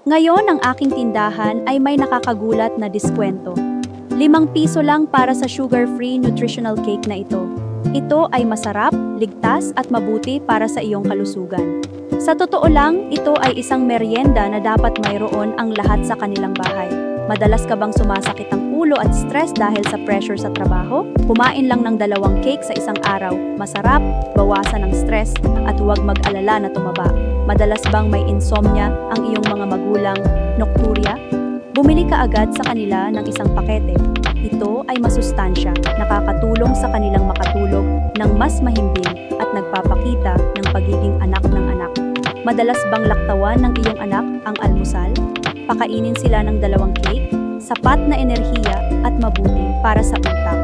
Ngayon ang aking tindahan ay may nakakagulat na diskwento. 5 piso lang para sa sugar-free nutritional cake na ito. Ito ay masarap, ligtas at mabuti para sa iyong kalusugan. Sa totoo lang, ito ay isang merienda na dapat mayroon ang lahat sa kanilang bahay. Madalas ka bang sumasakit ang ulo at stress dahil sa pressure sa trabaho? Kumain lang ng 2 cake sa isang araw. Masarap, bawasan ang stress, at huwag mag-alala na tumaba. Madalas bang may insomnia ang iyong mga magulang, nocturia? Bumili ka agad sa kanila ng isang pakete. Ito ay masustansya, nakakatulong sa kanilang makatulog ng mas mahimbing at nagpapakita ng pagiging anak ng anak. Madalas bang laktawan ng iyong anak ang almusal? Pakainin sila ng 2 cake, sapat na enerhiya at mabuti para sa utak.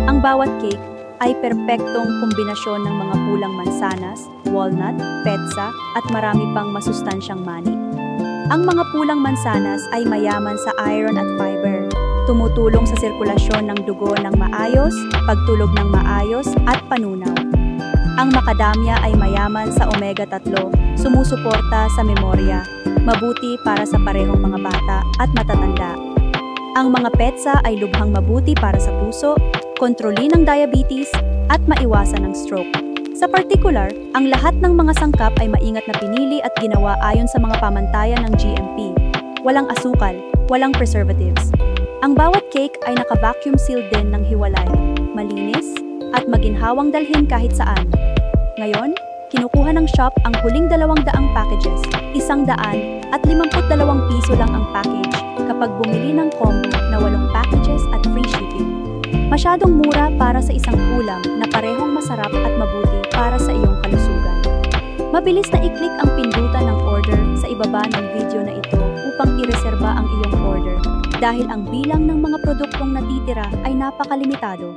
Ang bawat cake ay perpektong kombinasyon ng mga pulang mansanas, walnut, petsa at marami pang masustansyang mani. Ang mga pulang mansanas ay mayaman sa iron at fiber, tumutulong sa sirkulasyon ng dugo ng maayos, pagtulog ng maayos at panunaw. Ang macadamia ay mayaman sa omega-3, sumusuporta sa memorya, mabuti para sa parehong mga bata at matatanda. Ang mga petsa ay lubhang mabuti para sa puso, kontrolin ang diabetes, at maiwasan ang stroke. Sa partikular, ang lahat ng mga sangkap ay maingat na pinili at ginawa ayon sa mga pamantayan ng GMP. Walang asukal, walang preservatives. Ang bawat cake ay naka-vacuum sealed din ng hiwalay, malinis, at maginhawang dalhin kahit saan. Ngayon, kinukuha ng shop ang huling 200 packages, 152 piso lang ang package kapag bumili ng combo na 8 packages at free shipping. Masyadong mura para sa isang ulam na parehong masarap at mabuti para sa iyong kalusugan. Mabilis na i-click ang pindutan ng order sa ibaba ng video na ito upang ireserba ang iyong order dahil ang bilang ng mga produktong natitira ay napakalimitado.